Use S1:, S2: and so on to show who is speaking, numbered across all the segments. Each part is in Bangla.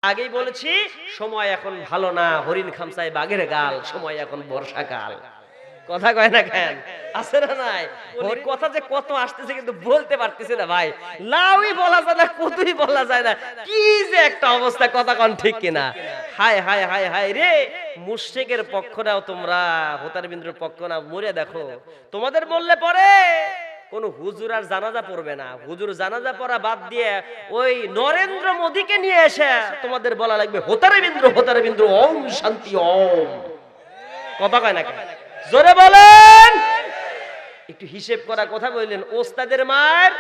S1: আগেই বলেছি সময় এখন ভালো না, হরিণ খামসায় বাঘের গাল, সময় এখন বর্ষাকাল। কথা কয় না কেন? আছে না নাই? কথা যে কত আসতেছে কিন্তু বলতে পারতেছে না ভাই। লাউই বলা যায় না, কতই বলা যায় না, কি যে একটা অবস্থা, কথা কোন ঠিক কিনা? হায় হায় হায় হায় রে, মুশরিকের পক্ষ নাও তোমরা, হোতার বিন্দুর পক্ষ না, মরে দেখো। তোমাদের বললে পরে কোন হুজুর আর জানাজা পড়বে না। হুজুর জানাজা পড়া বাদ দিয়ে ওই নরেন্দ্র মোদীকে নিয়ে এসে তোমাদের বলা লাগবে হোতারে বিন্দু ওম শান্তি ওম। কথা কয় না কেন? জোরে বলেন। একটু হিসেব করা কথা বললেন। ওস্তাদের মার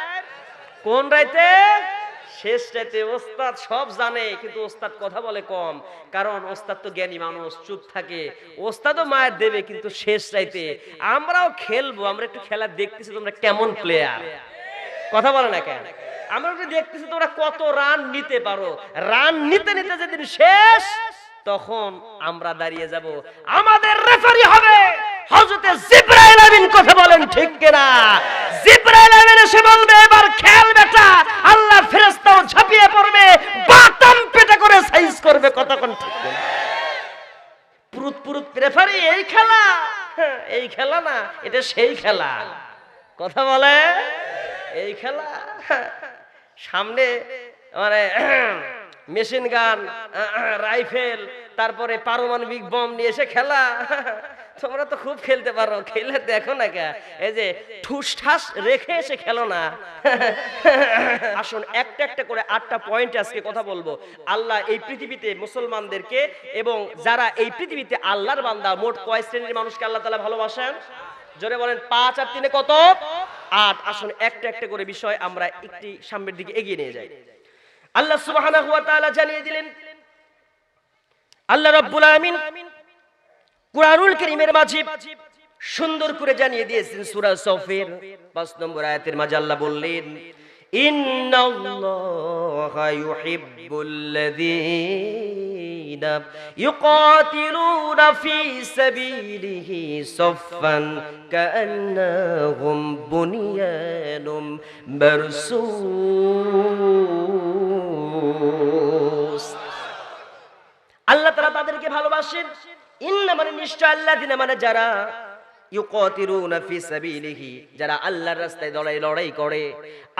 S1: কোন রাইতে? শেষ রাইতে। ওস্তাদ সব জানে কিন্তু ওস্তাদ কথা বলে কম, কারণ ওস্তাদ তো জ্ঞানী মানুষ, চুপ থাকে। ওস্তাদও মায়ের দেবে কিন্তু শেষ রাইতে। আমরাও খেলবো, আমরা একটু খেলা দেখতেছি তোমরা কেমন প্লেয়ার। কথা বলে না কেন? আমরা একটু দেখতেছি তোমরা কত রান নিতে পারো। রান নিতে নিতে যেদিন শেষ, তখন আমরা দাঁড়িয়ে যাব, আমাদের রেফারি হবে হযরতে জিবরাইল আমিন। কথা বলেন ঠিক কিনা? জিবরাইল আমিন এসে বলবে এবার খেল বেটা, আল্লাহর ফেরেশতাও ঝাঁপিয়ে পড়বে, বাটাম পেটা করে সাইজ করবে। কথা কোন ঠিক কিনা? পুরুত পুরুত রেফারি, এই খেলা? এই খেলা না, এটা সেই খেলা। কথা বলে এই খেলা। সামনে মানে মেশিন গান, রাইফেল, তারপরে পারমাণবিক বম নিয়ে এসে খেলা। তোমরা তো খুব খেলতে পারো, খেলে দেখো না কে? এই যে ঠুস ঠাস রেখে এসে খেলো না। আসুন একটা একটা করে 8টা পয়েন্ট আজকে কথা বলবো। আল্লাহ এই পৃথিবীতে মুসলমানদেরকে এবং যারা এই পৃথিবীতে আল্লাহর বান্দা, মোট কয় শ্রেণীর মানুষকে আল্লাহ তাআলা ভালোবাসেন? জোরে বলেন। 5 আর 3 কত? 8। আসুন একটা একটা করে বিষয় আমরা একটু সামনের দিকে এগিয়ে নিয়ে যাই। আল্লাহ সুবহানাহু ওয়া তাআলা জানিয়ে দিলেন, আল্লাহ রাব্বুল আমিন কুরআনুল কারীমের মাঝে সুন্দর করে জানিয়ে দিয়েছেন। সূরা সফের 5 নম্বর আয়াতের মাঝে আল্লাহ বললেন, ইন্নাল্লাহা ইউহিব্বুল্লাযীনা ইউকাতিলুনা ফী সাবিলিহি সাফফান কাআন্নাহুম বুনিয়ানুম মারসুস। আল্লাহ তাআলা তাদেরকে ভালোবাসেন। ইন্না মানে নিশ্চয়, আল্লাযিনা মানে যারা, ইউকাতিলুনা ফি সাবিলিহি যারা আল্লাহর রাস্তায় লড়াই করে,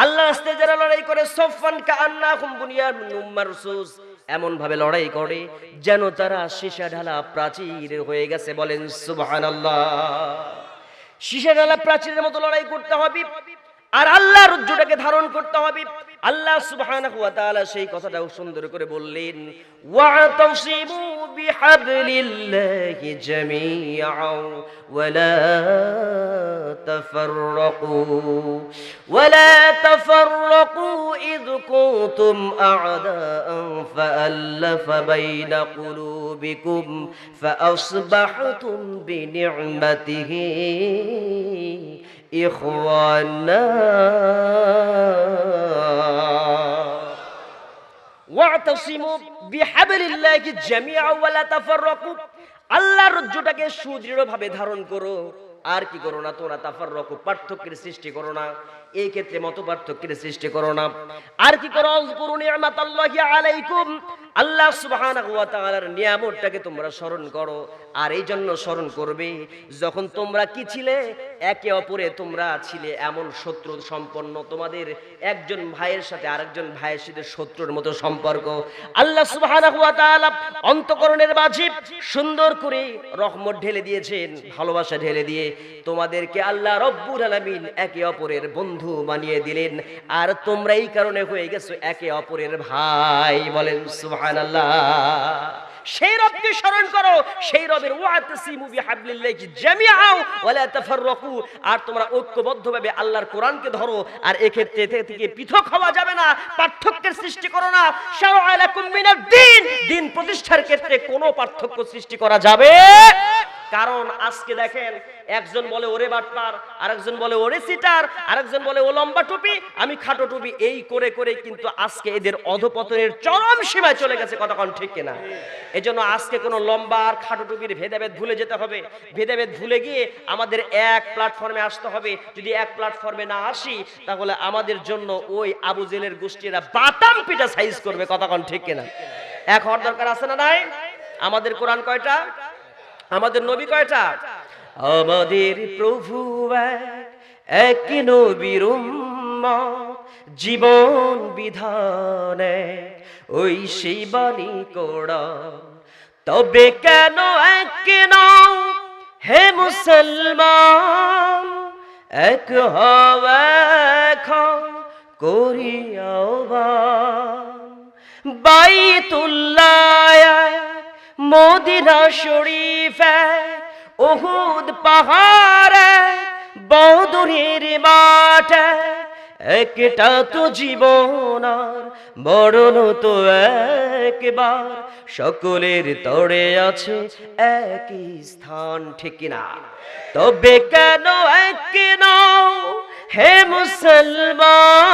S1: আল্লাহর রাস্তায় যারা লড়াই করে, সাফফান কাআন্নাহুম বুনিয়ানুম মারসুস, এমন ভাবে লড়াই করে যেন তারা সীসা ঢালা প্রাচীর হয়ে গেছে। বলেন সুবহানাল্লাহ। সীসা ঢালা প্রাচীরের মতো লড়াই করতে হবে আর আল্লাহর রজ্জুটাকে ধারণ করতে হবে। আল্লাহ সুবহানাহু ওয়া তাআলা সেই কথাটাও সুন্দর করে বললেন, ওয়াতাসিমু বিহাবলিল্লাহি জামিআন ওয়ালা তাফাররাকু ইয কুনতুম আ'দাআন ফাআল্লাফা বাইনা কুলুবিকুম ফাআসবাহতুম বিনি'মাতিহি ইখওয়ানা ওয়াতাসিমু বিহাবলিল্লাহি জামিআন ওয়া লা তাফাররাকু। আল্লাহর রজ্জুটাকে সুদৃঢ়ভাবে ধারণ করো, আর কি করো না? তোমরা তাফাররাকু, পার্থক্যের সৃষ্টি করো না, এই ক্ষেত্রে মত পার্থক্যের সৃষ্টি করো না। আর কি করো? আযকুরু নি'মাতাল্লাহি আলাইকুম, আল্লাহ সুবহানাহু ওয়া তাআলার নিয়ামতটাকে তোমরা স্মরণ করো। আর এই জন্য স্মরণ করবে যখন তোমরা কি ছিলে, একে অপরে তোমরা ছিলে এমন শত্রু সম্পন্ন, তোমাদের একজন ভাইয়ের সাথে আরেকজন ভাইয়ের সাথে শত্রুর মতো সম্পর্ক। আল্লাহ সুবহানাহু ওয়া তাআলা অন্তঃকরণের মাঝে সুন্দর করে রহমত ঢেলে দিয়েছেন, ভালোবাসা ঢেলে দিয়ে তোমাদেরকে আল্লাহ রব্বুল আলামিন একে অপরের বন্ধু বানিয়ে দিলেন। আর তোমরা এই কারণে হয়ে গেছো একে অপরের ভাই। বলেন সুবহানাল্লাহ। সেই রবকে স্মরণ করো, সেই রবের ওয়াতাসিমু বিহাবলিল্লাহি জামিআন ওয়া লা তাফাররাকু। আর তোমরা ঐক্যবদ্ধভাবে আল্লাহর কোরআনকে ধরো, আর এক্ষেত্রে থেকে পৃথক হওয়া যাবে না, পার্থক্যের সৃষ্টি করো না। শারআ লাকুম মিনাদ দ্বীন, দ্বীন প্রতিষ্ঠার ক্ষেত্রে কোনো পার্থক্য সৃষ্টি করা যাবে। কারণ আজকে দেখেন, একজন বলে ওরে বাটপার, আরেকজন বলে ওরে সিটার, আরেকজন বলে ও লম্বা টুপি আমি খাটো টুপি, এই করে করে কিন্তু আজকে এদের অধপতনের চরম সীমায় চলে গেছে। কথা কোন ঠিক কিনা? এজন্য আজকে কোনো লম্বা আর খাটো টুপির ভেদাভেদ ভুলে যেতে হবে। ভেদাভেদ ভুলে গিয়ে আমাদের এক প্ল্যাটফর্মে আসতে হবে। যদি এক প্ল্যাটফর্মে না আসি, তাহলে আমাদের জন্য ওই আবু জেলের গোষ্ঠীরা বাটাম পিটা সাইজ করবে। কথা কোন ঠিক কিনা? এক হওয়ার দরকার আছে না নাই? আমাদের কোরআন কয়টা? আমাদের নবী কয়টা? আমাদের প্রভু এক নবীর উম্মত, জীবন বিধানে ওই সেই বাণী কোরআন। তবে কেন এক নও হে মুসলমান, এক হও এক করিয়া বাইতুল্লাহ মদিনা শরীফে উহুদ পাহাড়ে বদরের মাঠে, একটা তো জীবন আর মরণ তো একবার, সকলের তরে আছে একই স্থান, ঠিক কিনা? তবে কেন এক নও হে মুসলমান,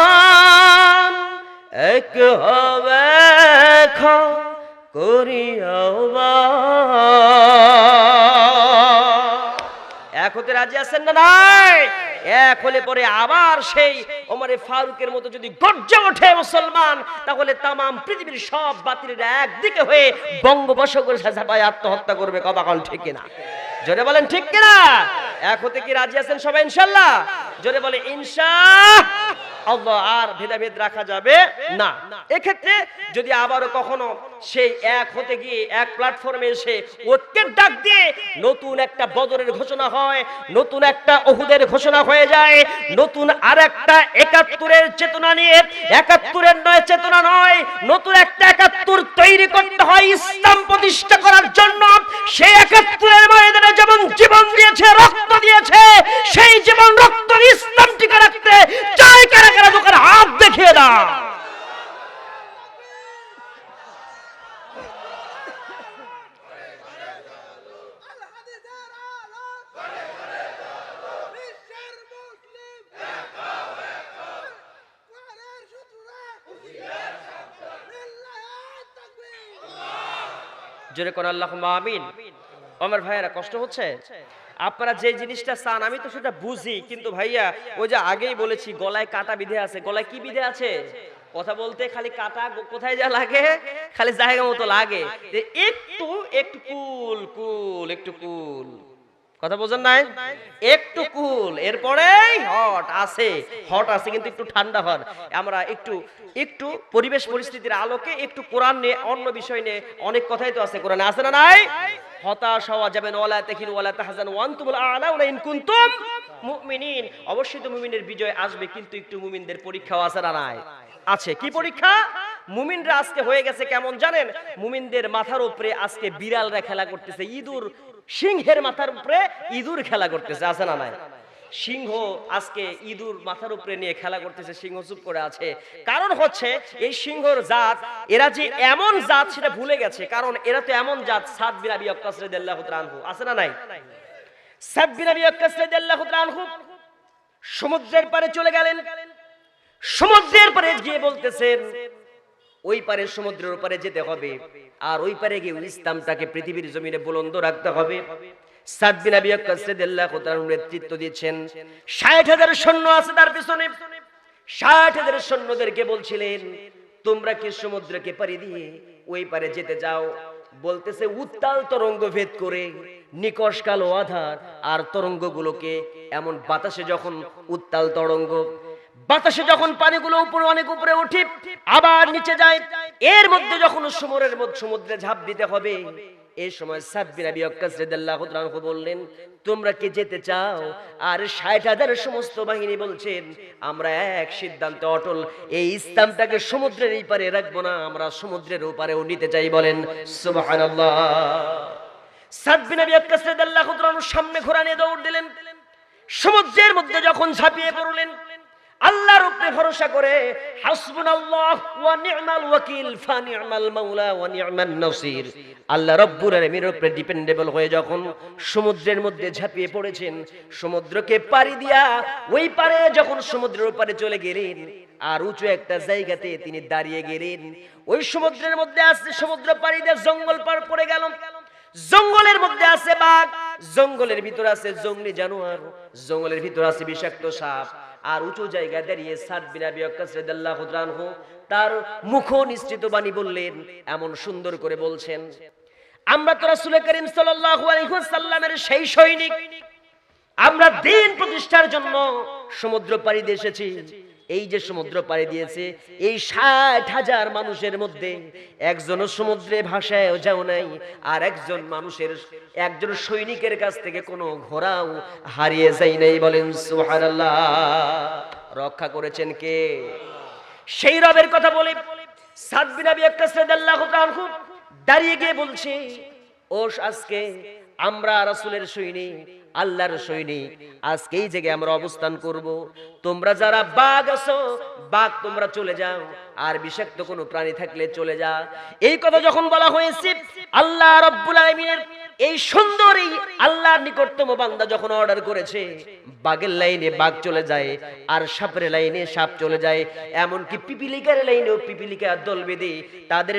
S1: এক হবে করিয়া এক হতে রাজি আছেন না নাই? এক হলে পরে আবার সেই ওমরে ফারুকের মতো যদি গর্জে ওঠে মুসলমান, তাহলে তামাম পৃথিবীর সব বাতিলেরা একদিকে হয়ে বঙ্গোপসাগরে ঝাঁপায় আত্মহত্যা করবে। কবাকন ঠিক কিনা? জোরে বলেন ঠিক কিনা? এক হতে কি রাজি আছেন সবাই ইনশাআল্লাহ? জোরে বলে ইনশাআল্লাহ। আর ভেদাভেদ রাখা যাবে না। এক্ষেত্রে যদি আবারও কখনো সেই এক হতে গিয়ে এক প্ল্যাটফর্মে এসে ঐক্যের ডাক দিয়ে নতুন একটা বদরের ঘোষণা হয়, নতুন একটা উহুদের ঘোষণা হয়ে যায়, নতুন আর একটা ৭১-এর চেতনা নিয়ে, ৭১-এর নয় চেতনা নয়, নতুন একটা ৭১ তৈরি করতে হয় ইসলাম প্রতিষ্ঠা করার জন্য। সেই ৭১-এর ময়দানে যেমন জীবন দিয়েছে, রক্ত দিয়েছে, সেই জীবন রক্ত ইসলাম টিকে রাখতে চায় কারা কারা দোকান হাত দেখিয়ে দাও। জোরে কোন আল্লাহুম্মা আমিন। আমার ভাইয়েরা কষ্ট হচ্ছে? আপনারা যে জিনিসটা চান আমি তো সেটা বুঝি, কিন্তু ভাইয়া ওই যে আগেই বলেছি গলায় কাটা বিধে আছে। গলায় কি বিধে আছে? কথা বলতে খালি কাটা কোথায় যা লাগে, খালি জায়গা মতো লাগে। একটু একটু কুল কুল, একটু কুল, কথা বোঝেন নাই? একটু কুল, এরপরে হট আছে, হট আছে কিন্তু একটু ঠান্ডা হন। আমরা একটু একটু পরিবেশ পরিস্থিতির আলোকে একটু কোরআন নিয়ে, অন্য বিষয় নিয়ে অনেক কথাই তো আছে কোরআনে, আছে না নাই? হতাশ হওয়া যাবে না, ওয়ালা তাহিনু ওয়ালা তাহজানু ওয়া আনতুমুল আ'লাউনা ইন কুনতুম মুমিনিন। অবশ্যই তো মুমিনের বিজয় আসবে, কিন্তু একটু মুমিনদের পরীক্ষাও আছে না নাই? আছে। কি পরীক্ষা? মুমিনরা আজকে হয়ে গেছে কেমন জানেন? মুমিনদের মাথার উপরে আজকে বিড়ালরা খেলা করতেছে, ইঁদুর সিংহের মাথার উপরে ইঁদুর খেলা করতেছে, আছে না নাই? সিংহ আজকে ইঁদুর মাথার উপরে নিয়ে খেলা করতেছে, সিংহ চুপ করে আছে। কারণ হচ্ছে এই সিংহর জাত, এরা যে এমন জাত সেটা ভুলে গেছে। কারণ এরা তো এমন জাত, সাদ বিন আবি ওয়াক্কাস রাদিয়াল্লাহু তাআলা আনহু, আছে না নাই? সাদ বিন আবি ওয়াক্কাস রাদিয়াল্লাহু তাআলা আনহু সমুদ্রের পারে চলে গেলেন। সমুদ্রের পারে গিয়ে বলতেছেন ওই পারে, সমুদ্রের ওপারে যেতে হবে, আর ওই পারে গিয়ে ইসলামটাকে পৃথিবীর জমিনে বুলন্দ রাখতে হবে। সাদ বিন আবি ওয়াক্কাস রাদিয়াল্লাহু তাআলা নেতৃত্ব দিচ্ছেন, ৬০,০০০ সৈন্য আছে তার পিছনে। ৬০,০০০ সৈন্যদেরকে বলছিলেন তোমরা কি সমুদ্রকে পাড়ি দিয়ে ওই পারে যেতে চাও? বলতেছে উত্তাল তরঙ্গ ভেদ করে নিকষ কালো আধার আর তরঙ্গগুলোকে, এমন বাতাসে যখন উত্তাল তরঙ্গ, বাতাসে যখন পানিগুলো উপরে অনেক উপরে উঠে আবার নিচে যায়, এর মধ্যে যখন সমুদ্রে ঝাঁপ দিতে হবে, এই সময় সাদ বিন আবি ওয়াক্কাস রাদিয়াল্লাহু তাআলা আনহু বললেন তোমরা কি যেতে চাও? আর ৬০,০০০ সমস্ত বাহিনী বলছেন আমরা এক সিদ্ধান্তে অটল, এই ইসলামটাকে সমুদ্রের এই পারে রাখবো না, আমরা সমুদ্রের ওপারেও নিতে চাই। বলেন সুবহানাল্লাহ। সাদ বিন আবি ওয়াক্কাস রাদিয়াল্লাহু তাআলা আনহু সামনে ঘোড়া নিয়ে দৌড় দিলেন। সমুদ্রের মধ্যে যখন ঝাঁপিয়ে পড়লেন, আল্লাহর উপরে ভরসা করে হাসবুনাল্লাহ ওয়া নি'মাল ওয়াকিল ফানি'মাল মাওলা ওয়া নি'মান নাসির, আল্লাহ রাব্বুল আলামিনের উপরে ডিপেন্ডেবল হয়ে যখন সমুদ্রের মধ্যে ঝাঁপিয়ে পড়েছেন, সমুদ্রকে পাড়ি দিয়া ওই পারে যখন সমুদ্রের ওপারে চলে গেলেন, আর উঁচু একটা জায়গাতে তিনি দাঁড়িয়ে গেলেন। ওই সমুদ্রের মধ্যে আছে, সমুদ্র পাড়ি দিয়ে জঙ্গল পার পড়ে গেল, জঙ্গলের মধ্যে আছে বাঘ, জঙ্গলের ভিতর আছে জঙ্গলি জানোয়ার, জঙ্গলের ভিতর আছে বিষাক্ত সাপ, আর উঁচু জায়গায় দাঁড়িয়ে সাদ বিন আবি ওয়াক্কাস রাদিয়াল্লাহু তাআলা আনহু তার মুখ নিঃসৃত বাণী বললেন, এমন সুন্দর করে বলছেন, আমরা তো রাসূল করিম সাল্লাল্লাহু আলাইহি ওয়াসাল্লামের সেই সৈনিক, আমরা দ্বীন প্রতিষ্ঠার জন্য সমুদ্র পাড়ি দিয়ে এসেছি। এই যে সমুদ্র পাড়ি দিয়েছে, এই ৬০,০০০ মানুষের মধ্যে একজনও সমুদ্রে ভাসায় যাও নাই, আর একজন সৈনিকের কাছ থেকে কোনো ঘোড়াও হারিয়ে যায় নাই। বলেন সুবহানাল্লাহ। রক্ষা করেছেন কে? সেই রবের কথা বলে সাদ বিন আবি ওয়াক্কাস রাদিয়াল্লাহু তাআলা আনহু দাঁড়িয়ে গিয়ে বলছে, ও আজকে আমরা রাসূলের সৈনিক, আল্লাহর সৈনিক, আজকে এই জায়গায় আমরা অবস্থান করব। তোমরা যারা বাঘ আছো, বাঘ তোমরা চলে যাও, আর বিষাক্ত কোনো প্রাণী থাকলে চলে যা। এই কথা যখন বলা হয়েছে, আল্লাহ রাব্বুল আলামিনের এই সুন্দর এই আল্লাহর নিকটতম বান্দা যখন অর্ডার করেছে, বাঘের লাইনে বাঘ চলে যায়, আর সাপের লাইনে সাপ চলে যায়, এমনকি পিপিলিকার লাইনেও পিপিলিকা দল বেঁধে তাদের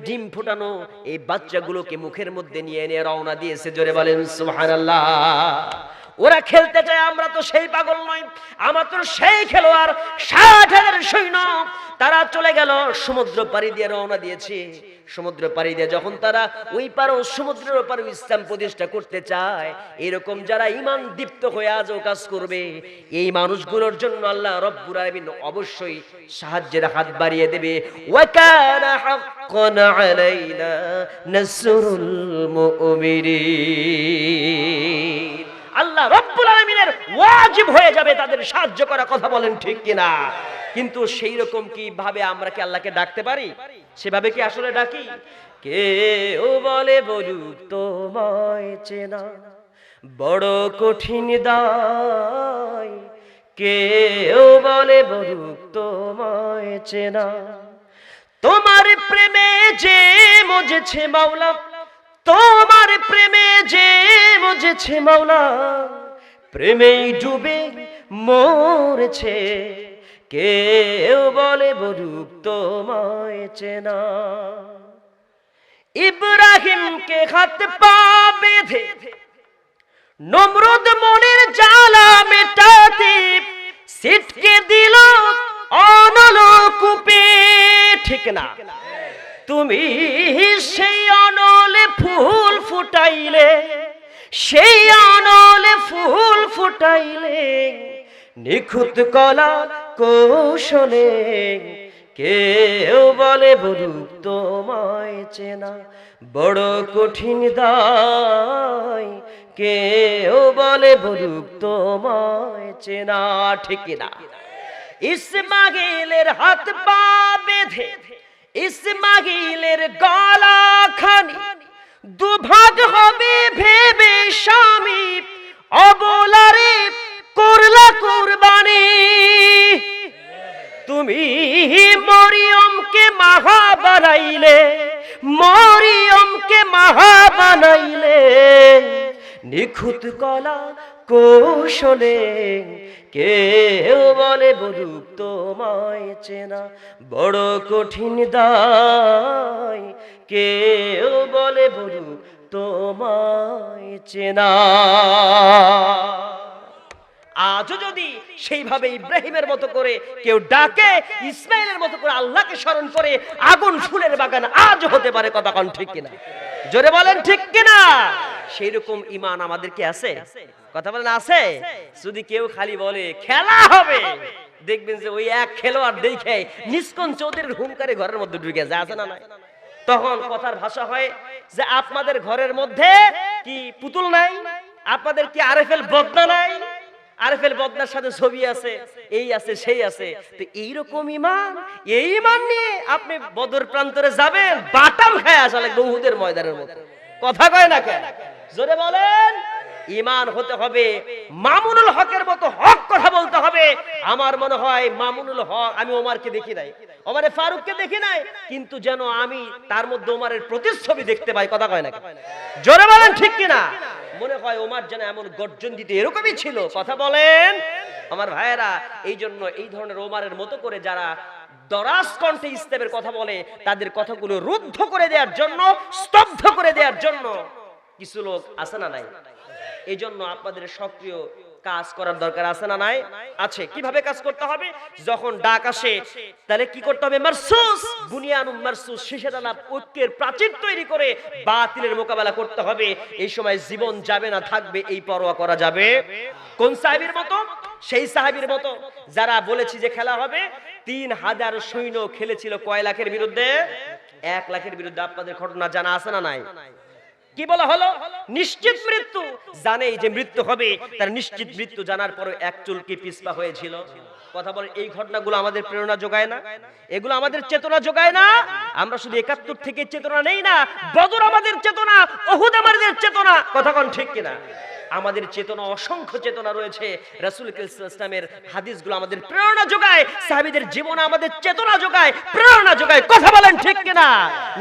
S1: ডিম ফোটানো এই বাচ্চাগুলোকে মুখের মধ্যে নিয়ে এনে রওনা দিয়েছে। জোরে বলেন সুবহানাল্লাহ। ওরা খেলতে চায়, আমরা তো সেই পাগল নই, আমরা তো সেই খেলোয়াড়। ৬০,০০০ সৈন্য তারা চলে গেল, সমুদ্র পাড়ি দিয়ে রওনা দিয়েছে। সমুদ্র পাড়ি দিয়ে যখন তারা ওই পারও সমুদ্রের ওপারে ইসলাম প্রতিষ্ঠা করতে চায়, এরকম যারা ঈমান দীপ্ত হয়ে আজও কাজ করবে, এই মানুষগুলোর জন্য আল্লাহ রব্বুল আলামিন অবশ্যই সাহায্যের হাত বাড়িয়ে দেবে। ওয়া কানা হাক্কান আলাইনা নাসরুল মুমিনিন। আল্লাহ রব্বুল আলামিনের ওয়াজিব হয়ে যাবে তাদের সাহায্য করা। কথা বলেন ঠিক কিনা? কিন্তু সেই রকম কি ভাবে আমরা কি আল্লাহকে ডাকতে পারি? সেভাবে কি আসলে ডাকি? কেউ বলে বলুক তোমায় চেনা বড় কঠিন দায়, কেউ বলে বলুক তোমায় চেনা, তোমার প্রেমে যে মজেছে মাওলা, তোমার প্রেমে যে মজেছে মাওলা, প্রেমেই ডুবে মরেছে, কেউ বলে বলুক তোমায় চেনা। ইব্রাহিমকে হাত পা বেঁধে নমরুদ মনের জ্বালা মেটাতে ছিটকে দিল অনল কূপে। ঠিক না? তুমি সেই অনলে ফুল ফুটাইলে, সেই অনলে ফুল ফুটাইলে, নিখুঁত কলা কৌশলে, কেউ বলে বলুক তোমায় চেনা বড় কঠিন দায়, কেউ বলে বলুক তোমায় চেনা। ঠিক না? ইসমাঈলের হাত পা বেঁধে ইসমাঈলের গলা খানি দুভাগ হবে ভেবে স্বামী, অবলারে করলা কুরবানি। তুমি মরিয়মকে মাহা বানাইলে, মরিয়মকে মাহা বানাইলে, নিখুঁত কলা কৌশলে, কেউ বলে বলুক তোমায় চেনা বড় কঠিন দায়, কেউ বলে বলুক তোমায় চেনা। আজও যদি সেইভাবে ইব্রাহিমের মতো করে কেউ ডাকে, ইসমাইলের মতো করে আল্লাহকে স্মরণ করে, আগুন ফুলের বাগান আজও হতে পারে। কথা কোন ঠিক কিনা? জোরে বলেন ঠিক কিনা? সেই রকম ঈমান আমাদের কি আছে? কথা বলেন আছে? যদি কেউ খালি বলে খেলা হবে, দেখবেন যে ওই এক খেলোয়াড় দেখে নিষ্কন চৌধুরীর হুঙ্কারে ঘরের মধ্যে ঢুকে যায়। আছে না নাই? তখন কথার ভাষা হয় যে আপনাদের ঘরের মধ্যে কি পুতুল নাই? আপনাদের কি আরএফএল বদনা নাই? আরএফএল বদনার সাথে ছবি আছে, এই আছে সেই আছে। তো এইরকম ঈমান, এই ঈমান নিয়ে আপনি বদর প্রান্তরে যাবেন, বাটাম খায় আসা লাগবে উহুদের ময়দানের মতো। কথা কয় না কেন? জোরে বলেন। ঈমান হতে হবে মামুনুল হকের মতো হক কথা বলতে হবে। আমার মনে হয় মামুনুল হক, আমি ওমরকে দেখি নাই, ওমরে ফারুককে দেখি নাই, কিন্তু যেন আমি তার মধ্যে ওমরের প্রতিচ্ছবি দেখতে পাই। কথা কয় না? জোরে বলেন ঠিক কিনা? মনে হয় ওমর যেন এমন গর্জন দিতে এরকমই ছিল। কথা বলেন আমার ভাইয়েরা। এই জন্য এই ধরনের ওমরের মতো করে যারা দরাজ কণ্ঠে ইসলামের কথা বলে, তাদের কথাগুলো রুদ্ধ করে দেওয়ার জন্য, স্তব্ধ করে দেওয়ার জন্য কিছু লোক আছে না নাই? এই জন্য আপনাদের সক্রিয় কাজ করার দরকার আছে না নাই? আছে। কিভাবে কাজ করতে হবে? যখন ডাক আসে তাহলে কি করতে হবে? মারসুস বুনিয়ানুম মারসুস, শিশাদানা ঐক্যের প্রাচীর তৈরি করে বাতিলের মোকাবেলা করতে হবে। এই সময় জীবন যাবে না থাকবে, এই পরোয়া করা যাবে। কোন সাহাবীর মতো? সেই সাহাবীর মতো যারা বলেছি যে খেলা হবে 3000 সৈন্য খেলেছিল কয় লাখের বিরুদ্ধে? 1 লাখের বিরুদ্ধে। আপনাদের ঘটনা জানা আছে না নাই? কি বলা হলো? নিশ্চিত মৃত্যু। জানেই যে মৃত্যু হবে, তার নিশ্চিত মৃত্যু জানার পরে এক চুল কি পিছপা হয়েছিল? কথা বলেন, এই ঘটনাগুলো আমাদের প্রেরণা যোগায় না? এগুলো আমাদের চেতনা যোগায় না? আমরা শুধু 71 থেকে চেতনা নেই না, বদর আমাদের চেতনা, উহুদ আমাদের চেতনা। কথা কোন ঠিক কিনা? আমাদের চেতনা, অসংখ্য চেতনা রয়েছে। রাসূল সাল্লাল্লাহু আলাইহি ওয়াসাল্লামের হাদিসগুলো আমাদের প্রেরণা যোগায়, সাহাবীদের জীবন আমাদের চেতনা যোগায়, প্রেরণা যোগায়। কথা বলেন ঠিক কিনা?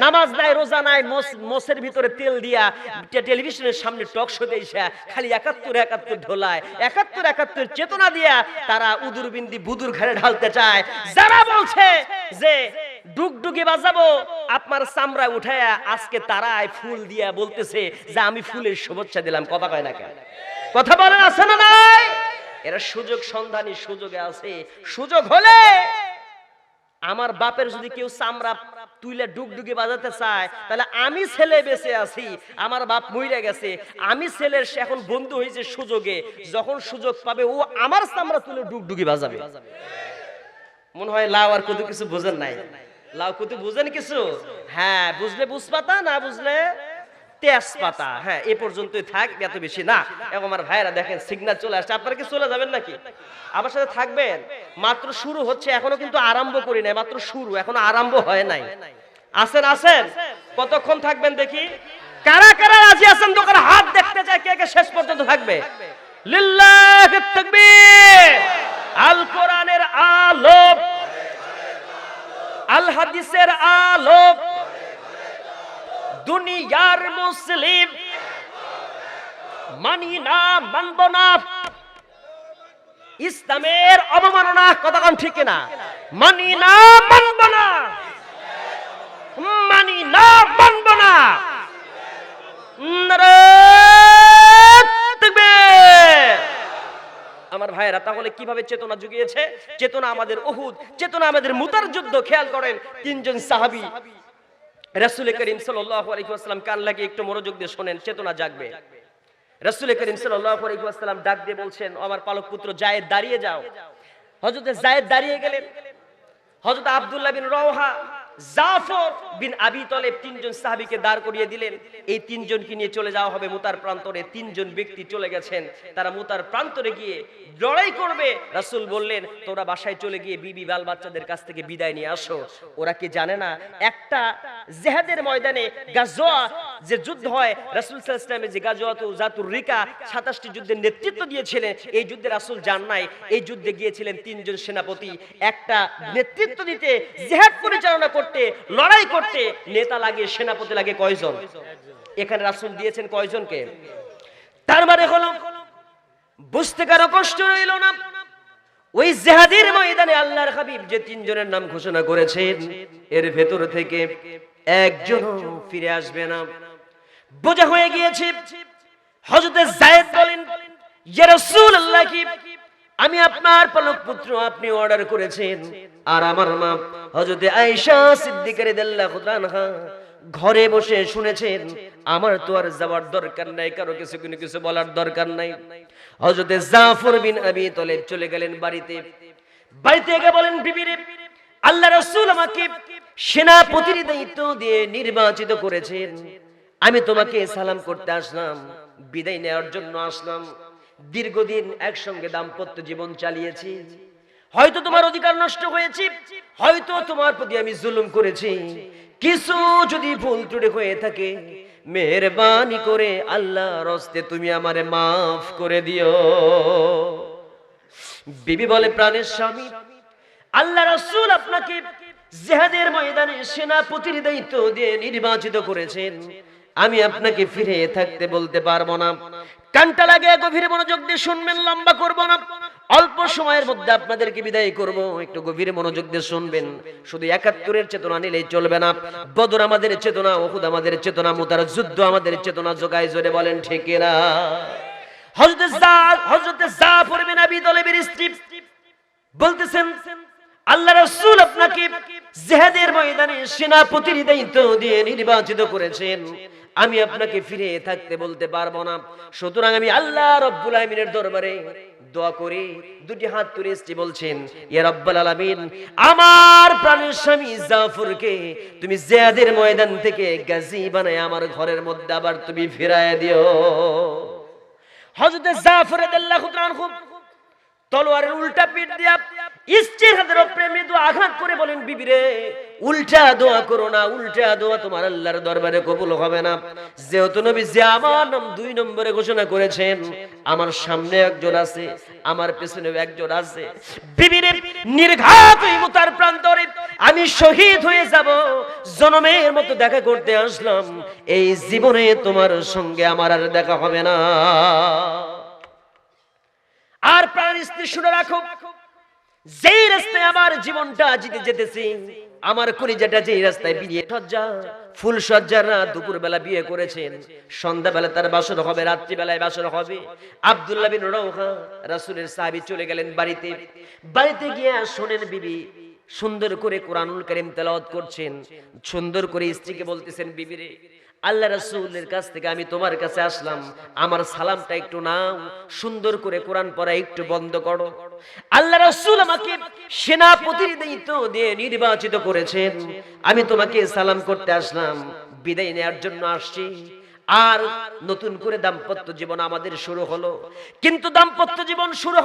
S1: নামাজ নাই, রোজা নাই, মোসের ভিতরে তেল দিয়া টেলিভিশনের সামনে টক শোতে এসে খালি 71 ঢোলায়, 71 চেতনা দিয়া তারা উদুরবিন্দি বুদুর ঘরে ঢালতে চায়। যারা বলছে যে ডুগডুগি বাজাবো আপনার চামড়া উঠায়া, আজকে তারাই ফুল দিয়া বলতেছে যে আমি ফুলের শুভেচ্ছা দিলাম। কথা কয় না কেন? কথা বলেন আছে না নাই? এরা সুযোগ সন্ধানী, সুযোগে আছে। সুযোগ হলে আমার বাপের যদি কেউ চামড়া তুইলে ডুগডুগি বাজাতে চায়, তাহলে আমি ছেলে বেঁচে আছি, আমার বাপ মইরা গেছে, আমি ছেলের সে এখন বন্ধু হয়েছে সুযোগে, যখন সুযোগ পাবে ও আমার চামড়া তুলে ডুগডুগি বাজাবে। মনে হয় লাউ আর কত কিছু বুঝেন নাই। লাউ কত বুঝেন কিছু? হ্যাঁ, বুঝলে বুঝপাতা, না বুঝলে তেজপাতা। হ্যাঁ, এ পর্যন্তই থাক, এত বেশি না। এখন আমার ভাইরা দেখেন সিগন্যাল চলে আসছে, আপনারা কি চলে যাবেন নাকি? আমার সাথে থাকবেন? মাত্র শুরু হচ্ছে, এখনো কিন্তু আরম্ভ করি নাই, মাত্র শুরু, এখনো আরম্ভ হয় নাই। আছেন আছেন? কতক্ষণ থাকবেন দেখি? কারা কারা রাজি আছেন? দোকান হাত দেখতে চাই, কে কে শেষ পর্যন্ত থাকবে? লিল্লাহিত তাকবীর। আল কোরআনের আলো, আল হাদিসের আলো, দুনিয়ার মুসলিম মানি না, মানব না, ইসলামের অবমাননা। কথা কোন ঠিক কিনা? মানি না, মানব না, মানি না, মানব না। নারায়ে তাকবীর। আমার ভাইয়েরা, তাহলে কিভাবে চেতনা জুগিয়েছে? চেতনা আমাদের উহুদ, চেতনা আমাদের মুতার যুদ্ধ। খেয়াল করেন, 3 জন সাহাবী রাসূল করিম সাল্লাল্লাহু আলাইহি ওয়াসাল্লাম, কান লাগিয়ে একটু মনোযোগ দিয়ে শুনেন, চেতনা জাগবে। রাসূল করিম সাল্লাল্লাহু আলাইহি ওয়াসাল্লাম ডাক দিয়ে বলছেন, ও আমার পালক পুত্র যায়েদ, দাঁড়িয়ে যাও। হযরত যায়েদ দাঁড়িয়ে গেলেন। হযরত আব্দুল্লাহ বিন রওহা, জাফর বিন আবি তালেব 3 জন সাহাবীকে দাঁড় করিয়ে দিলেন। এই 3 জনকে নিয়ে চলে যাওয়া হবে মুতার প্রান্তরে। 3 জন ব্যক্তি চলে গেছেন, তারা মুতার প্রান্তরে গিয়ে লড়াই করবে। রাসূল বললেন, তোমরা বাসায় চলে গিয়ে বিবি বাল বাচ্চাদের কাছ থেকে বিদায় নিয়ে আসো। ওরা কি জানে না একটা জিহাদের ময়দানে গাজওয়া যে যুদ্ধ হয়, রাসূল সাল্লাল্লাহু আলাইহি ওয়াসাল্লাম যে গাজওয়াতু জাতুর রিকা 27টি যুদ্ধের নেতৃত্ব দিয়েছিলেন, এই যুদ্ধে রাসূল যান নাই। এই যুদ্ধে গিয়েছিলেন 3 জন সেনাপতি। একটা নেতৃত্ব দিতে, জিহাদ পরিচালনা করতে, লড়াই করতে নেতা লাগে, সেনাপতি লাগে কয়জন? এখানে রাসূল দিয়েছেন কয়জনকে? তার মানে হলো বুঝতে কারো কষ্ট রইল না, ওই জিহাদের ময়দানে আল্লাহর হাবিব যে 3 জনের নাম ঘোষণা করেছেন, এর ভেতর থেকে একজনও ফিরে আসবে না। বোঝা হয়ে গিয়েছে। হযরত যায়েদ বলেন, ইয়া রাসূলুল্লাহ, কি আমি আপনার পালক পুত্র, আপনি অর্ডার করেছেন, আর আমার মা হযরত আয়েশা সিদ্দিকা রাদিয়াল্লাহু তাআলা ঘরে বসে শুনেছেন, আমার তো আর যাওয়ার দরকার নাই, কারো কিছু বলার দরকার নাই। হযরত জাফর বিন আবি তালেব চলে গেলেন বাড়িতে। বাড়িতে গিয়ে বলেন, বিবি রে, আল্লাহ রাসূল আমাকে সেনাপতির দায়িত্ব দিয়ে নির্বাচিত করেছেন, আমি তোমাকে সালাম করতে আসলাম, বিদায় নেওয়ার জন্য আসলাম। দীর্ঘদিন একসঙ্গে দাম্পত্য জীবন চালিয়েছি, হয়তো তোমার অধিকার নষ্ট হয়েছে, হয়তো তোমার প্রতি আমি জুলুম করেছি, কিছু যদি ভুল ত্রুটি হয়ে থাকে মেহেরবানি করে আল্লাহর হস্তে তুমি আমারে মাফ করে দিও। বিবি বলে, প্রাণের স্বামী, আল্লাহ রাসূল আপনাকে জিহাদের ময়দানে সেনাপতির দায়িত্ব দিয়ে নির্বাচিত করেছেন, আমি আপনাকে ফিরে থাকতে বলতে পারবো না। কানটা লাগে গভীর মনোযোগ দিয়ে শুনবেন, লম্বা করব না, অল্প সময়ের মধ্যে আপনাদেরকে বিদায় করব, একটু গভীর মনোযোগ দিয়ে শুনবেন। শুধু 71-এর চেতনা নিলেই চলবে না। বদর আমাদের চেতনা, উহুদ আমাদের চেতনা, মুতার যুদ্ধ আমাদের চেতনা যোগায়। জোরে বলেন ঠিক না? হযরতে জাফর বিন আবী তালেবের স্ত্রী বলতেছেন, আল্লাহ রাসূল আপনাকে জিহাদের ময়দানে সেনাপতির দায়িত্ব দিয়ে নির্বাচিত করেছেন, আমি আপনাকে ফিরে থাকতে বলতে পারবো না। সুতরাং আমি আল্লাহ রাব্বুল আলামিনের দরবারে দোয়া করি। দুটি হাত তুলে স্ত্রী বলছেন, ইয়া রাব্বুল আলামিন, আমার প্রাণের স্বামী জাফরকে তুমি জিহাদের ময়দান থেকে গাজী বানায় আমার ঘরের মধ্যে আবার তুমি ফিরায় দিও। হযরত জাফর রাদিয়াল্লাহু তাআলা তলোয়ারের উল্টা পিঠ দিয়া স্ত্রীর হাতের উপরে মৃদু আঘাত করে বলেন, বিবি রে, উল্টা দোয়া করো না, উল্টা দোয়া তোমার আল্লাহর দরবারে কবুল হবে না। যেহেতু নবী যে আমার নাম 2 নম্বরে ঘোষণা করেছেন, আমার সামনে একজন আছে, আমার পেছনে একজন আছে, বিবি রে, নির্ঘাত এই মুতার প্রান্তরে আমি শহীদ হয়ে যাব, জনমের মতো দেখা করতে আসলাম, এই জীবনে তোমার সঙ্গে আমার আর দেখা হবে না। আর প্রাণ স্ত্রী শুনে রাখো, যেই রাস্তায় আমার জীবনটা জিতে যেতেছি, আমার কলিজাটা যেই রাস্তায় বিয়ে সজ্জা ফুল সজ্জার রাত, দুপুর বেলা বিয়ে করেছেন, সন্ধ্যা বেলা তার বাসর হবে, রাত্রি বেলায় বাসর হবে। আব্দুল্লাহ বিন রাওহা রাসূলের সাহাবী চলে গেলেন বাড়িতে। বাড়িতে গিয়ে শোনেন বিবি সুন্দর করে কোরআনুল কারীম তেলাওয়াত করছেন, সুন্দর করে স্ত্রীকে বলতেছেন, বিবি রে, আল্লাহ রাসূলের কাছ থেকে আমি তোমার কাছে আসলাম, আমার সালামটা একটু নাও, সুন্দর করে কোরআন পড়া একটু বন্ধ করো। আল্লাহ রাসূল আমাকে সেনাপতির দায়িত্ব দিয়ে নির্বাচিত করেছেন, আমি তোমাকে সালাম করতে আসলাম, বিদায় নেওয়ার জন্য আসছি। আর নতুন করে দাম্পত্য জীবন আমাদের শুরু হলো, কিন্তু দাম্পত্য জীবন শুরু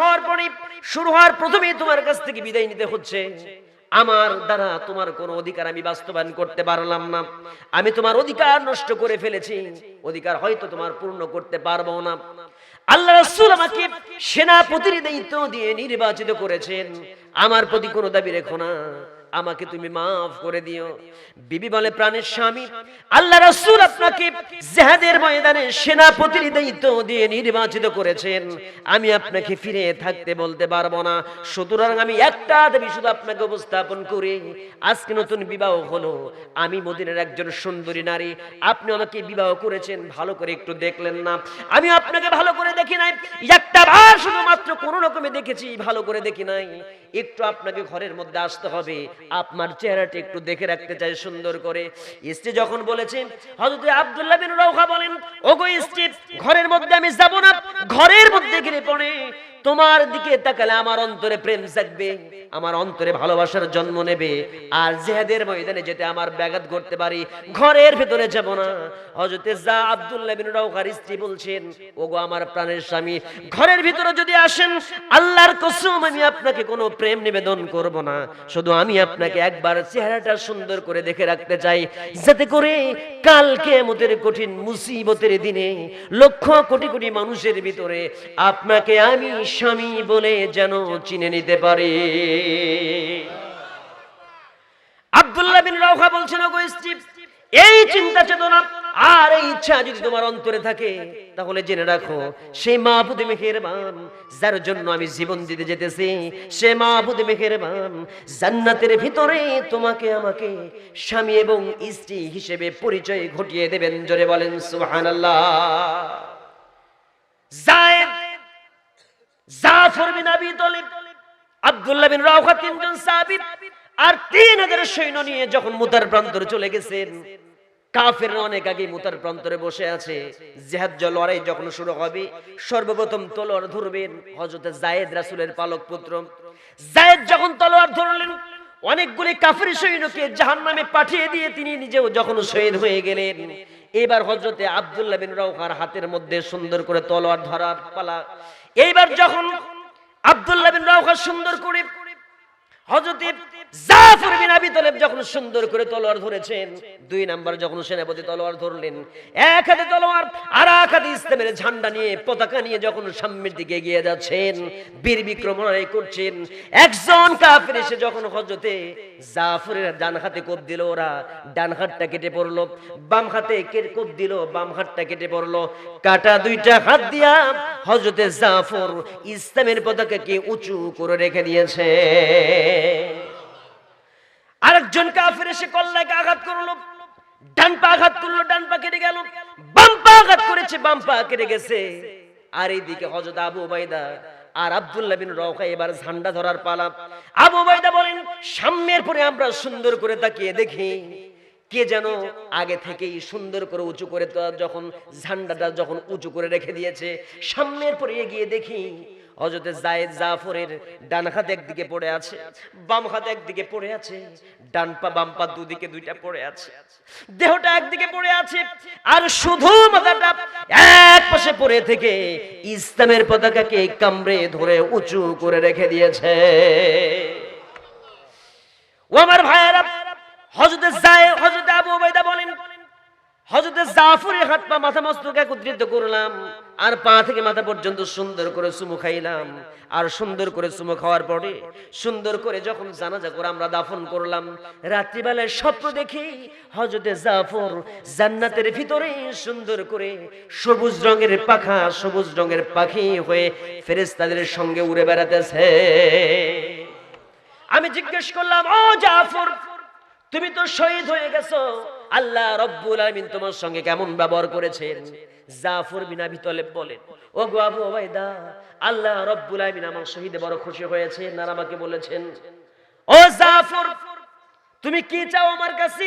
S1: হওয়ার প্রথমেই তোমার কাছ থেকে বিদায় নিতে হচ্ছে। আমার দ্বারা তোমার কোনো অধিকার আমি বাস্তবায়ন করতে পারলাম না, আমি তোমার অধিকার নষ্ট করে ফেলেছি, অধিকার হয়তো তোমার পূর্ণ করতে পারবো না। আল্লাহ রাসূল আমাকে সেনাপতির দায়িত্ব দিয়ে নির্বাচিত করেছেন, আমার প্রতি কোনো দাবি রেখো না, আমাকে তুমি মাফ করে দিও। বিবি বলে, প্রাণের স্বামী, আল্লাহ রাসূল আপনাকে জিহাদের ময়দানে সেনাপতির দায়িত্ব দিয়ে নির্বাচিত করেছেন, আমি আপনাকে ফিরে থাকতে বলতে পারবো না। সুতরাং আমি একটা দাবি শুধু আপনাকে উপস্থাপন করি, আজকে নতুন বিবাহ হলো, আমি মদিনার একজন সুন্দরী নারী, আপনি আমাকে বিবাহ করেছেন, ভালো করে একটু দেখলেন না? আমি আপনাকে ভালো করে দেখি নাই, একটা বার শুধুমাত্র কোনো রকমে দেখেছি, ভালো করে দেখি নাই। একটু আপনাকে ঘরের মধ্যে আসতে হবে, আপনার চেহারাটা একটু দেখে রাখতে চাই সুন্দর করে। স্ত্রী যখন বলেছেন, হযরত আব্দুল্লাহ বিন রাওহা বলেন, ওগো স্ত্রী, ঘরের মধ্যে আমি যাব না, ঘরের মধ্যে গেলে পড়ে তোমার দিকে তাকালে আমার অন্তরে প্রেম জাগবে, আমার অন্তরে ভালোবাসার জন্ম নেবে, আর জিহাদের ময়দানে যেতে আমার ব্যাঘাত করতে পারি, ঘরের ভিতরে যাব না। হযরত আব্দুল্লাহ বিন রাওহার স্ত্রী বলছেন, ওগো আমার প্রাণের স্বামী, ঘরের ভিতরে যদি আসেন, আল্লাহর কসম আমি আপনাকে কোনো প্রেম নিবেদন করব না, শুধু আমি আপনাকে একবার চেহারাটা সুন্দর করে দেখে রাখতে চাই, যাতে করে কাল কিয়ামতের কঠিন মুসিবতের দিনে লক্ষ কোটি কোটি মানুষের ভিতরে আপনাকে আমি স্বামী বলে যেন চিনে নিতে পারি। আব্দুল্লাহ বিন রাওহা বলছেন, ওগো স্ত্রী, এই চিন্তা চেতনা আর এই ইচ্ছা যদি তোমার অন্তরে থাকে, তাহলে জেনে রাখো, সেই মাহবুব মেহেরবান যার জন্য আমি জীবন দিতে যেতেছি, সে মাহবুব মেহেরবান জান্নাতের ভিতরে তোমাকে আমাকে স্বামী এবং স্ত্রী হিসেবে পরিচয় ঘটিয়ে দেবেন। জোরে বলেন সুবহানাল্লাহ। জাফর বিন আবী তালিব, আব্দুল্লাহ বিন রাওহা, তিনজন সাহাবী আর 3000 সৈন্য নিয়ে যখন মুতার প্রান্তরে চলে গেছেন, কাফেররা অনেক আগে মুতার প্রান্তরে বসে আছে। জিহাদ লড়াই যখন শুরু হবে, সর্বপ্রথম তলোয়ার ধরবেন হযরত যায়েদ, রাসূলের পালক পুত্র। যায়েদ যখন তলোয়ার ধরলেন, অনেকগুলি কাফের সৈন্যকে জাহান্নামে পাঠিয়ে দিয়ে তিনি নিজেও যখন শহীদ হয়ে গেলেন, এবার হযরত আব্দুল্লাহ বিন রাওহার হাতের মধ্যে সুন্দর করে তলোয়ার ধরার পালা। এইবার যখন আব্দুল্লাহ বিন রাওহা সুন্দর করে, হযরত জাফর বিন আবী তালেব যখন সুন্দর করে তলোয়ার ধরেছেন, 2 নাম্বার যখন সেনাপতি তলোয়ার ধরলেন, এক হাতে তলোয়ার আর এক হাতে ইসলামের ঝান্ডা নিয়ে, পতাকা নিয়ে যখন সামনের দিকে এগিয়ে যাচ্ছেন, বীর বিক্রম লড়াই করছেন, একজন কাফের এসে যখন হযরতে জাফরের ডান হাতে কোপ দিল, ওরা ডান হাতটা কেটে পড়লো, বাম হাতে কোপ দিল, বাম হাতটা কেটে পড়লো, কাটা 2টা হাত দিয়া হযরতে জাফর ইসলামের পতাকাকে উঁচু করে রেখে দিয়েছে। আরেকজন কাফের এসে কল্লাকে আঘাত করলো, ডান পা আঘাত করলো, ডান পা কেটে গেল, বাম পা আঘাত করেছে, বাম পা কেটে গেছে। আর এইদিকে হযরত আবু উবাইদা আর আব্দুল্লাহ বিন রাওহা এবার ঝান্ডা ধরার পালা। আবু উবাইদা বলেন, সামনের পরে আমরা সুন্দর করে তাকিয়ে দেখি কে যেন আগে থেকেই সুন্দর করে উঁচু করে যখন ঝান্ডাটা যখন উঁচু করে রেখে দিয়েছে, সামনের পরে এগিয়ে দেখি হযরত যায়েদ জাফরের ডান হাত একদিকে পড়ে আছে, বাম হাত একদিকে পড়ে আছে, ডান পা বাম পা দুদিকে দুইটা পড়ে আছে, দেহটা একদিকে পড়ে আছে, আর শুধু মাথাটা এক পাশে পড়ে থেকে ইসলামের পতাকাকে কামড়ে ধরে উঁচু করে রেখে দিয়েছে। ও আমার ভাইয়েরা, হযরত আবু উবাইদা বলেন, হযরত জাফরের হাত পা মাথা মস্তক একত্রিত করলাম, আর পা থেকে মাথা পর্যন্ত সুন্দর করে চুমু খাইলাম। আর সুন্দর করে চুমু খাওয়ার পরে সুন্দর করে যখন জানাজা করে আমরা দাফন করলাম, রাত্রিবেলায় স্বপ্ন দেখি হযরত জাফর জান্নাতের ভিতরে সুন্দর করে সবুজ রঙের পাখা, সবুজ রঙের পাখি হয়ে ফেরেশতাদের সঙ্গে উড়ে বেড়াতেছে। আমি জিজ্ঞেস করলাম, ও জাফর, তুমি তো শহীদ হয়ে গেছো, আল্লাহ রাব্বুল আলামিন তোমার সঙ্গে কেমন ব্যবহার করেছেন? জাফর বিন আবি তালেব বলেন, ও গো আবু উবাইদা, আল্লাহ রাব্বুল আলামিন আমার শহীদে বড় খুশি হয়েছেন আর আমাকে বলেছেন, ও জাফর, তুমি কি চাও আমার কাছে?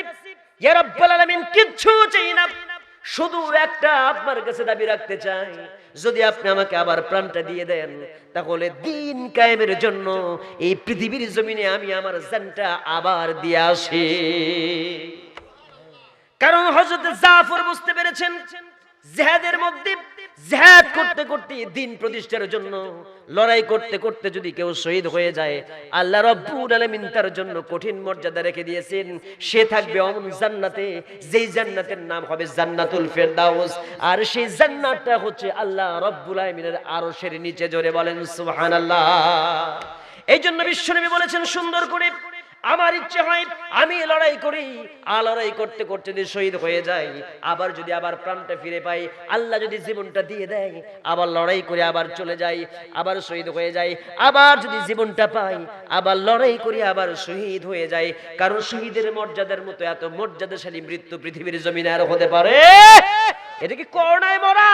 S1: ইয়া রাব্বুল আলামিন, কিচ্ছু চাই না, শুধু একটা আপনার কাছে দাবি রাখতে চাই, যদি আপনি আমাকে আবার প্রাণটা দিয়ে দেন, তাহলে দিন কায়েমের জন্য এই পৃথিবীর জমিনে আমি আমার জানটা আবার দিয়ে আসি। কারণ হযরত জাফর বুঝতে পেরেছেন, জিহাদের মধ্যে জিহাদ করতে করতে দিন প্রতিষ্ঠার জন্য লড়াই করতে করতে যদি কেউ শহীদ হয়ে যায়, আল্লাহ রাব্বুল আলামিন তার জন্য কঠিন মর্যাদা রেখে দিয়েছেন। সে থাকবে অমন জান্নাতে, যেই জান্নাতের নাম হবে জান্নাতুল ফেরদাউস, আর সেই জান্নাতটা হচ্ছে আল্লাহ রাব্বুল আলামিনের আরশের নিচে। জোরে বলেন সুবহানাল্লাহ। এই জন্য বিশ্বনবী বলেছেন সুন্দর করে, আমার ইচ্ছে হয় আমি লড়াই করি, আর লড়াই করতে করতে যদি শহীদ হয়ে যাই, আবার যদি আবার প্রাণটা ফিরে পাই, আল্লাহ যদি জীবনটা দিয়ে দেয়, আবার লড়াই করে আবার চলে যাই, আবার শহীদ হয়ে যাই, আবার যদি জীবনটা পাই, আবার লড়াই করে আবার শহীদ হয়ে যাই। কারণ শহীদের মর্যাদার মতো এত মর্যাদাশালী মৃত্যু পৃথিবীর জমিনে আর হতে পারে? এটা কি করোনায় মরা?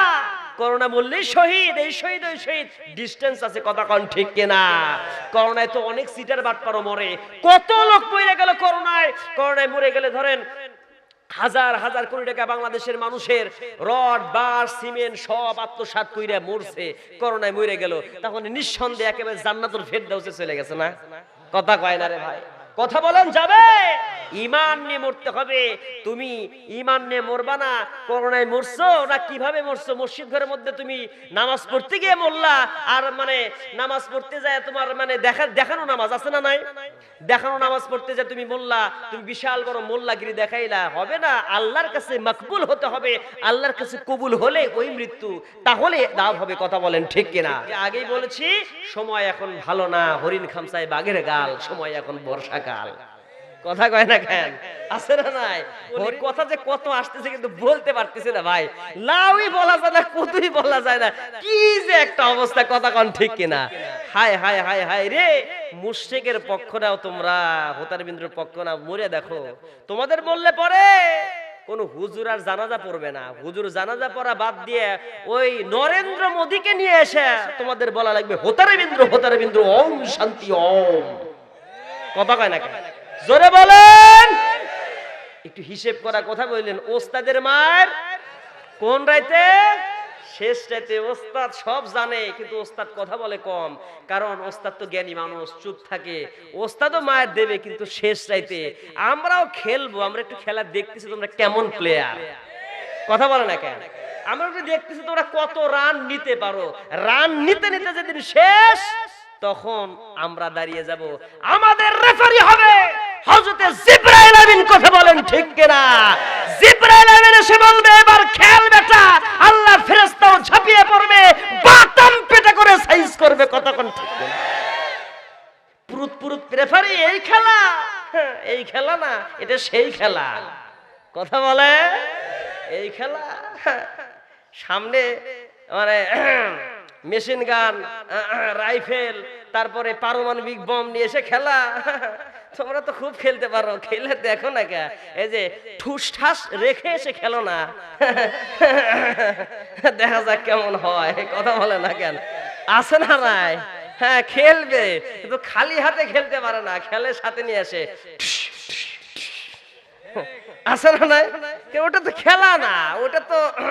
S1: করোনা বললেই শহীদ, এই শহীদ ওই শহীদ, ডিস্টেন্স আছে, কথা কোন ঠিক কিনা? করোনায় তো অনেক সিটার বাটপারও মরে, কত লোক মরে গেল করোনায়। করোনায় মরে গেলে ধরেন হাজার হাজার কোটি টাকা বাংলাদেশের মানুষের রড বাঁশ সিমেন্ট সব আত্মসাৎ কইরা মরছে, করোনায় মরে গেল, তখন নিঃসন্দেহে একেবারে জান্নাতুল ফেরদাউসে চলে গেছে না? কথা কয় না রে ভাই, কথা বলেন যাবে? ঈমান নিয়ে মরতে হবে। তুমি ঈমান নিয়ে মরবা না। করোনায় মরছো না কিভাবে মরছো? মসজিদ ঘরের মধ্যে তুমি নামাজ পড়তে গিয়ে মরলা, আর মানে নামাজ পড়তে যায় তোমার মানে দেখানো নামাজ আছে না নাই? দেখানো নামাজ পড়তে যায় তুমি মরলা, তুমি বিশাল বড় মোল্লাগিরি দেখাইলা, হবে না। আল্লাহর কাছে মকবুল হতে হবে, আল্লাহর কাছে কবুল হলে ওই মৃত্যু, তাহলে দাও হবে। কথা বলেন ঠিক কিনা? আগেই বলেছি, সময় এখন ভালো না, হরিণ খামসায় বাঘের গাল, সময় এখন বর্ষাকাল। কথা কয় না কেন? আছে না নাই? ওর কথা যে কত আসতেছে কিন্তু বলতে পারতেছে না ভাই, লাউই বলা যায় না, কতই বলা যায় না, কি যে একটা অবস্থা। কথা কোন ঠিক কিনা? হায় হায় হায় হায় রে, মুশরিকের পক্ষ নাও তোমরা, হোতার বিন্দুর পক্ষ নাও, মরে দেখো। তোমাদের বললে পরে কোন হুজুর আর জানাজা পড়বে না। হুজুর জানাজা পড়া বাদ দিয়ে ওই নরেন্দ্র মোদীকে নিয়ে এসে তোমাদের বলা লাগবে হোতারে বিন্দু ওম শান্তি ওম। কথা কয় না কেন? জোরে বলেন। একটু হিসেব করা কথা বললেন। ওস্তাদের মার কোন রাইতে? শেষ রাইতে। ওস্তাদ সব জানে কিন্তু ওস্তাদ কথা বলে কম, কারণ ওস্তাদ তো জ্ঞানী মানুষ, চুপ থাকে। ওস্তাদও মায়ের দেবে কিন্তু শেষ রাইতে। আমরাও খেলবো, আমরা একটু খেলা দেখতেছি তোমরা কেমন প্লেয়ার। কথা বলে না কেন? আমরা একটু দেখতেছি তোমরা কত রান নিতে পারো। রান নিতে নিতে যেদিন শেষ, তখন আমরা দাঁড়িয়ে যাব, আমাদের রেফারি হবে হযরত জিবরাইল আমিন। কথা বলেন ঠিক কিনা? জিবরাইল আমিন এসে বলবে, এবার খেল বেটা। আল্লাহর ফেরেশতাও ঝাঁপিয়ে পড়বে, বাটাম পেটা করে সাইজ করবে। কথা কোন ঠিক কিনা? পুরুত রেফারি। এই খেলা, এই খেলা না, এটা সেই খেলা। কথা বলে এই খেলা। সামনে মানে মেশিন গান, রাইফেল, তারপরে পারমাণবিক বম নিয়ে এসে খেলা। তোমরা তো খুব খেলতে পারো, খেলে দেখো না কে, এই যে ঠুস ঠাস রেখে এসে খেলো না, দেখা যাক কেমন হয়। কথা বলে না কেন, আছে না নাই? হ্যাঁ খেলবে, কিন্তু খালি হাতে খেলতে পারে না, খেলে সাথে নিয়ে আসে, আছে না নাই? ওটা তো খেলা না,